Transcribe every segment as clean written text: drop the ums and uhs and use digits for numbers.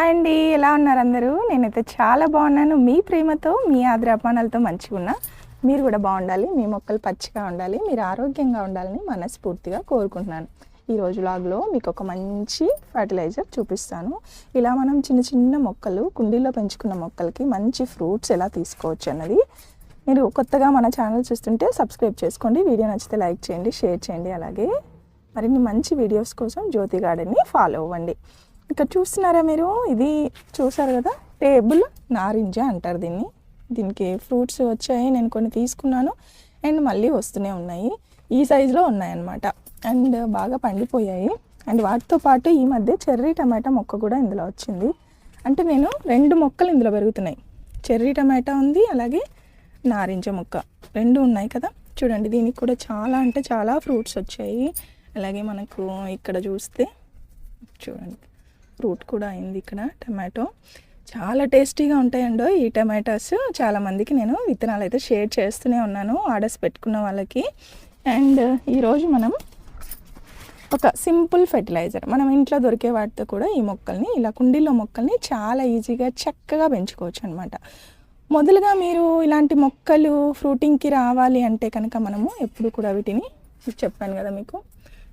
Hi అండి, ఎలా ఉన్నారు అందరూ? నేనైతే చాలా బాగున్నాను. మీ ప్రేమతో, మీ ఆదరాపానాలతో మంచిగా ఉన్నా. మీరు కూడా బాగుండాలి, మీ మొక్కలు పచ్చిగా ఉండాలి, మీరు ఆరోగ్యంగా ఉండాలని మనస్ఫూర్తిగా కోరుకుంటున్నాను. ఈరోజు వ్లాగ్లో మీకు ఒక మంచి ఫర్టిలైజర్ చూపిస్తాను. ఇలా మనం చిన్న చిన్న మొక్కలు కుండీలో పెంచుకున్న మొక్కలకి మంచి ఫ్రూట్స్ ఎలా తీసుకోవచ్చు అన్నది. మీరు కొత్తగా మన ఛానల్ చూస్తుంటే సబ్స్క్రైబ్ చేసుకోండి, వీడియో నచ్చితే లైక్ చేయండి, షేర్ చేయండి. అలాగే మరిన్ని మంచి వీడియోస్ కోసం జ్యోతి గార్డెన్ని ఫాలో అవ్వండి. ఇక్కడ చూస్తున్నారా మీరు? ఇది చూసారు కదా, టేబుల్ నారింజ అంటారు దీన్ని. దీనికి ఫ్రూట్స్ వచ్చాయి, నేను కొన్ని తీసుకున్నాను అండ్ మళ్ళీ వస్తూనే ఉన్నాయి. ఈ సైజులో ఉన్నాయన్నమాట అండ్ బాగా పండిపోయాయి. అండ్ వాటితో పాటు ఈ మధ్య చెర్రీ టమాటా మొక్క కూడా ఇందులో వచ్చింది. అంటే నేను 2 మొక్కలు ఇందులో పెరుగుతున్నాయి. చెర్రీ టమాటా ఉంది, అలాగే నారింజ మొక్క 2 ఉన్నాయి కదా. చూడండి, దీనికి కూడా చాలా అంటే చాలా ఫ్రూట్స్ వచ్చాయి. అలాగే మనకు ఇక్కడ చూస్తే చూడండి, ఫ్రూట్ కూడా అయింది. ఇక్కడ టమాటో చాలా టేస్టీగా ఉంటాయండో ఈ టమాటాస్. చాలామందికి నేను విత్తనాలు అయితే షేర్ చేస్తూనే ఉన్నాను, ఆర్డర్స్ పెట్టుకున్న వాళ్ళకి. అండ్ ఈరోజు మనం ఒక సింపుల్ ఫెర్టిలైజర్, మనం ఇంట్లో దొరికే వాటితో కూడా ఈ మొక్కల్ని, ఇలా కుండీలో మొక్కల్ని చాలా ఈజీగా చక్కగా పెంచుకోవచ్చు అనమాట. మొదలుగా మీరు ఇలాంటి మొక్కలు ఫ్రూటింగ్కి రావాలి అంటే కనుక మనము ఎప్పుడు కూడా వీటిని చెప్పాను కదా మీకు,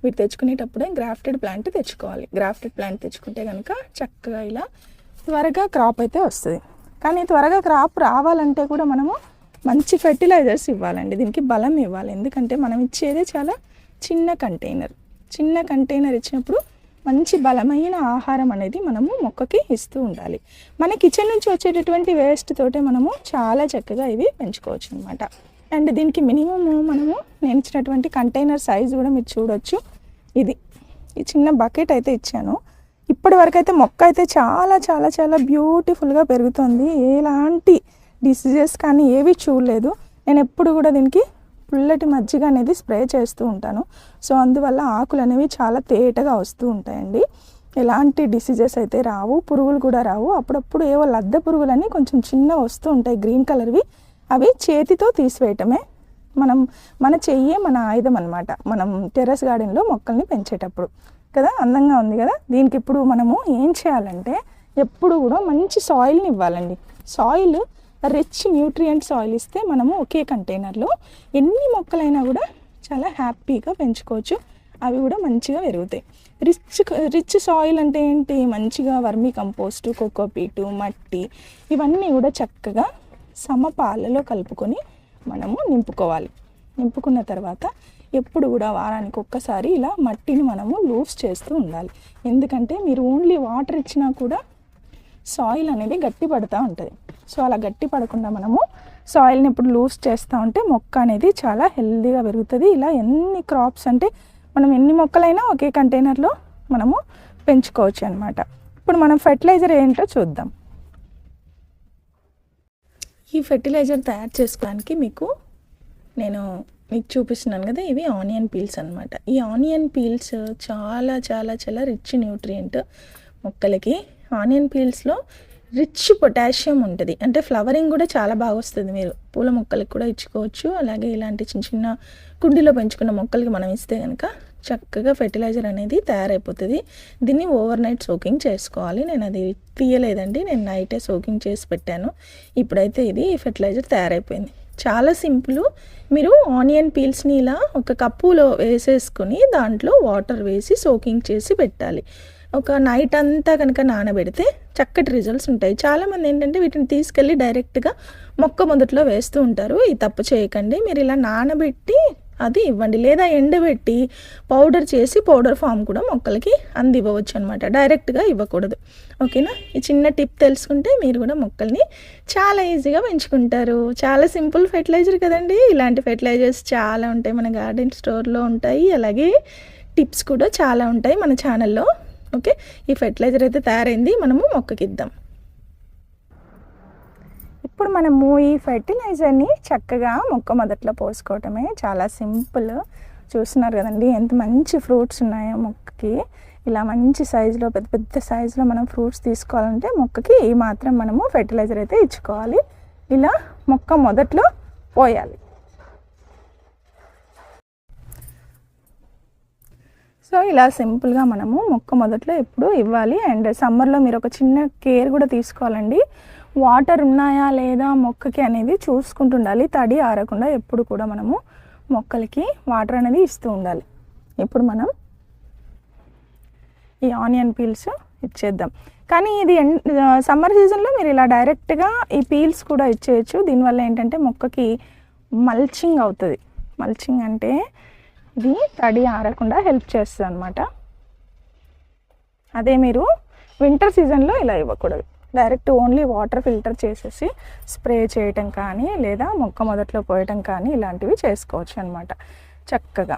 వీటి తెచ్చుకునేటప్పుడే గ్రాఫ్టెడ్ ప్లాంట్ తెచ్చుకోవాలి. గ్రాఫ్టెడ్ ప్లాంట్ తెచ్చుకుంటే కనుక చక్కగా ఇలా త్వరగా క్రాప్ అయితే వస్తుంది. కానీ త్వరగా క్రాప్ రావాలంటే కూడా మనము మంచి ఫెర్టిలైజర్స్ ఇవ్వాలండి, దీనికి బలం ఇవ్వాలి. ఎందుకంటే మనం ఇచ్చేదే చాలా చిన్న కంటైనర్ ఇచ్చినప్పుడు మంచి బలమైన ఆహారం అనేది మనము మొక్కకి ఇస్తూ ఉండాలి. మన కిచెన్ నుంచి వచ్చేటటువంటి వేస్ట్ తోటే మనము చాలా చక్కగా ఇవి పెంచుకోవచ్చు అనమాట. అండ్ దీనికి మినిమము మనము నేను ఇచ్చినటువంటి కంటైనర్ సైజు కూడా మీరు చూడొచ్చు. ఈ చిన్న బకెట్ అయితే ఇచ్చాను. ఇప్పటి వరకు అయితే మొక్క అయితే చాలా చాలా చాలా బ్యూటిఫుల్గా పెరుగుతుంది. ఎలాంటి డిసీజెస్ కానీ ఏవి చూడలేదు. నేను ఎప్పుడు కూడా దీనికి పుల్లటి మజ్జిగ అనేది స్ప్రే చేస్తూ ఉంటాను. సో అందువల్ల ఆకులు అనేవి చాలా తేటగా వస్తూ ఉంటాయండి. ఎలాంటి డిసీజెస్ అయితే రావు, పురుగులు కూడా రావు. అప్పుడప్పుడు ఏవో లద్దె పురుగులని కొంచెం చిన్నవి వస్తూ ఉంటాయి, గ్రీన్ కలర్వి. అవి చేతితో తీసివేయటమే. మన చెయ్యే మన ఆయుధం అనమాట, మనం టెర్రస్ గార్డెన్లో మొక్కల్ని పెంచేటప్పుడు కదా. అందంగా ఉంది కదా. దీనికి ఇప్పుడు మనము ఏం చేయాలంటే ఎప్పుడు కూడా మంచి సాయిల్ని ఇవ్వాలండి. సాయిల్ రిచ్ న్యూట్రియంట్ సాయిల్ ఇస్తే మనము ఒకే కంటైనర్లో ఎన్ని మొక్కలైనా కూడా చాలా హ్యాపీగా పెంచుకోవచ్చు. అవి కూడా మంచిగా పెరుగుతాయి. రిచ్ సాయిల్ అంటే ఏంటి? మంచిగా వర్మీ కంపోస్టు, కోకోపీటు, మట్టి ఇవన్నీ కూడా చక్కగా సమపాలలో కలుపుకొని మనము నింపుకోవాలి. నింపుకున్న తర్వాత ఎప్పుడు కూడా వారానికి ఒక్కసారి ఇలా మట్టిని మనము లూజ్ చేస్తూ ఉండాలి. ఎందుకంటే మీరు ఓన్లీ వాటర్ ఇచ్చినా కూడా సాయిల్ అనేది గట్టి పడుతూ ఉంటుంది. సో అలా గట్టి పడకుండా మనము సాయిల్ని ఇప్పుడు లూజ్ చేస్తూ ఉంటే మొక్క అనేది చాలా హెల్తీగా పెరుగుతుంది. ఇలా ఎన్ని క్రాప్స్ అంటే మనం ఎన్ని మొక్కలైనా ఒకే కంటైనర్లో మనము పెంచుకోవచ్చు అనమాట. ఇప్పుడు మనం ఫెర్టిలైజర్ ఏంటో చూద్దాం. ఈ ఫెర్టిలైజర్ తయారు చేసుకోవడానికి నేను మీకు చూపిస్తున్నాను కదా, ఇవి ఆనియన్ పీల్స్ అనమాట. ఈ ఆనియన్ పీల్స్ చాలా చాలా చాలా రిచ్ న్యూట్రియంట్ మొక్కలకి. ఆనియన్ పీల్స్లో రిచ్ పొటాషియం ఉంటుంది. అంటే ఫ్లవరింగ్ కూడా చాలా బాగా వస్తుంది. మీరు పూల మొక్కలకు కూడా ఇచ్చుకోవచ్చు. అలాగే ఇలాంటి చిన్న చిన్న కుండీలో పెంచుకున్న మొక్కలకి మనం ఇస్తే కనుక చక్కగా ఫెర్టిలైజర్ అనేది తయారైపోతుంది. దీన్ని ఓవర్ నైట్ సోకింగ్ చేసుకోవాలి. నేను అది తీయలేదండి, నేను నైటే సోకింగ్ చేసి పెట్టాను. ఇప్పుడైతే ఇది ఫెర్టిలైజర్ తయారైపోయింది. చాలా సింపుల్. మీరు ఆనియన్ పీల్స్ని ఇలా ఒక కప్పులో వేసేసుకొని దాంట్లో వాటర్ వేసి సోకింగ్ చేసి పెట్టాలి. ఒక నైట్ అంతా కనుక నానబెడితే చక్కటి రిజల్ట్స్ ఉంటాయి. చాలామంది ఏంటంటే వీటిని తీసుకెళ్ళి డైరెక్ట్గా మొక్క మొదట్లో వేస్తూ ఉంటారు. ఈ తప్పు చేయకండి. మీరు ఇలా నానబెట్టి అది ఇవ్వండి, లేదా ఎండబెట్టి పౌడర్ చేసి పౌడర్ ఫామ్ కూడా మొక్కలకి అందివ్వవచ్చు అనమాట. డైరెక్ట్గా ఇవ్వకూడదు. ఓకేనా? ఈ చిన్న టిప్ తెలుసుకుంటే మీరు కూడా మొక్కల్ని చాలా ఈజీగా పెంచుకుంటారు. చాలా సింపుల్ ఫెర్టిలైజర్ కదండి. ఇలాంటి ఫెర్టిలైజర్స్ చాలా ఉంటాయి, మన గార్డెన్ స్టోర్లో ఉంటాయి. అలాగే టిప్స్ కూడా చాలా ఉంటాయి మన ఛానల్లో. ఓకే, ఈ ఫెర్టిలైజర్ అయితే తయారైంది, మనము మొక్కకి ఇద్దాం. ఇప్పుడు మనము ఈ ఫెర్టిలైజర్ని చక్కగా మొక్క మొదట్లో పోసుకోవటమే. చాలా సింపుల్. చూస్తున్నారు కదండి ఎంత మంచి ఫ్రూట్స్ ఉన్నాయో మొక్కకి. ఇలా మంచి సైజులో, పెద్ద పెద్ద సైజులో మనం ఫ్రూట్స్ తీసుకోవాలంటే మొక్కకి ఈ మాత్రం మనము ఫెర్టిలైజర్ అయితే ఇచ్చుకోవాలి. ఇలా మొక్క మొదట్లో పోయాలి. సో ఇలా సింపుల్గా మనము మొక్క మొదట్లో ఎప్పుడు ఇవ్వాలి. అండ్ సమ్మర్లో మీరు ఒక చిన్న కేర్ కూడా తీసుకోవాలండి. వాటర్ ఉన్నాయా లేదా మొక్కకి అనేది చూసుకుంటుండాలి. తడి ఆరకుండా ఎప్పుడు కూడా మనము మొక్కలకి వాటర్ అనేది ఇస్తూ ఉండాలి. ఇప్పుడు మనం ఈ ఆనియన్ పీల్స్ ఇచ్చేద్దాం. కానీ ఇది సమ్మర్ సీజన్లో మీరు ఇలా డైరెక్ట్గా ఈ పీల్స్ కూడా ఇచ్చేయచ్చు. దీనివల్ల ఏంటంటే మొక్కకి మల్చింగ్ అవుతుంది. మల్చింగ్ అంటే ఇది తడి ఆరకుండా హెల్ప్ చేస్తుంది అనమాట. అదే మీరు వింటర్ సీజన్లో ఇలా ఇవ్వకూడదు. డైరెక్ట్ ఓన్లీ వాటర్ ఫిల్టర్ చేసేసి స్ప్రే చేయటం కానీ లేదా మొక్క మొదట్లో పోయటం కానీ ఇలాంటివి చేసుకోవచ్చు అనమాట. చక్కగా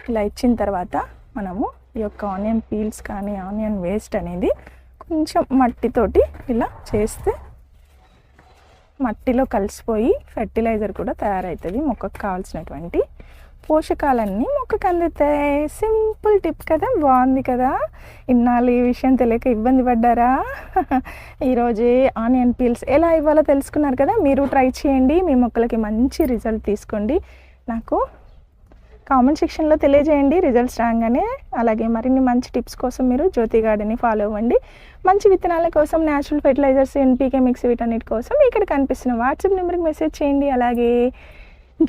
ఇలా ఇచ్చిన తర్వాత మనము ఈ యొక్క ఆనియన్ పీల్స్ కానీ ఆనియన్ వేస్ట్ అనేది కొంచెం మట్టితోటి ఇలా చేస్తే మట్టిలో కలిసిపోయి ఫెర్టిలైజర్ కూడా తయారవుతుంది. మొక్కకు కావాల్సినటువంటి పోషకాలన్నీ మొక్కకు అందుతాయి. సింపుల్ టిప్ కదా, బాగుంది కదా. ఇన్నాళ్ళు ఈ విషయం తెలియక ఇబ్బంది పడ్డారా? ఈరోజే ఆనియన్ పీల్స్ ఎలా ఇవ్వాలో తెలుసుకున్నారు కదా. మీరు ట్రై చేయండి, మీ మొక్కలకి మంచి రిజల్ట్ తీసుకోండి. నాకు కామెంట్ సెక్షన్లో తెలియజేయండి రిజల్ట్స్ రాగానే. అలాగే మరిన్ని మంచి టిప్స్ కోసం మీరు జ్యోతి గార్డెన్ని ఫాలో అవ్వండి. మంచి విత్తనాల కోసం, న్యాచురల్ ఫెర్టిలైజర్స్, ఎన్పీకే మిక్స్ వీటన్నిటి కోసం ఇక్కడ కనిపిస్తున్న వాట్సాప్ నెంబర్కి మెసేజ్ చేయండి. అలాగే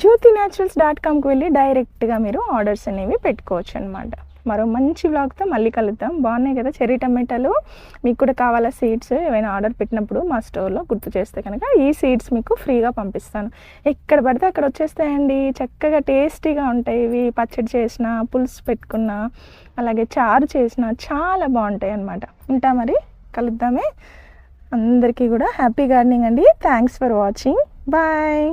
jyothinaturals.comకి వెళ్ళి డైరెక్ట్గా మీరు ఆర్డర్స్ అనేవి పెట్టుకోవచ్చు అనమాట. మరో మంచి వ్లాగ్తో మళ్ళీ కలుద్దాం. బాగున్నాయి కదా చెర్రీ టమాటాలు. మీకు కూడా కావాలా సీడ్స్ ఏమైనా ఆర్డర్ పెట్టినప్పుడు మా స్టోర్లో గుర్తు చేస్తే కనుక ఈ సీడ్స్ మీకు ఫ్రీగా పంపిస్తాను. ఎక్కడ పడితే అక్కడ వచ్చేస్తాయండి. చక్కగా టేస్టీగా ఉంటాయి. ఇవి పచ్చడి చేసిన, పులుసు పెట్టుకున్న, అలాగే చారు చేసిన చాలా బాగుంటాయి అన్నమాట. ఉంటా మరి, కలుద్దామే. అందరికీ కూడా హ్యాపీ గార్డెనింగ్ అండి. Thanks for watching. బాయ్.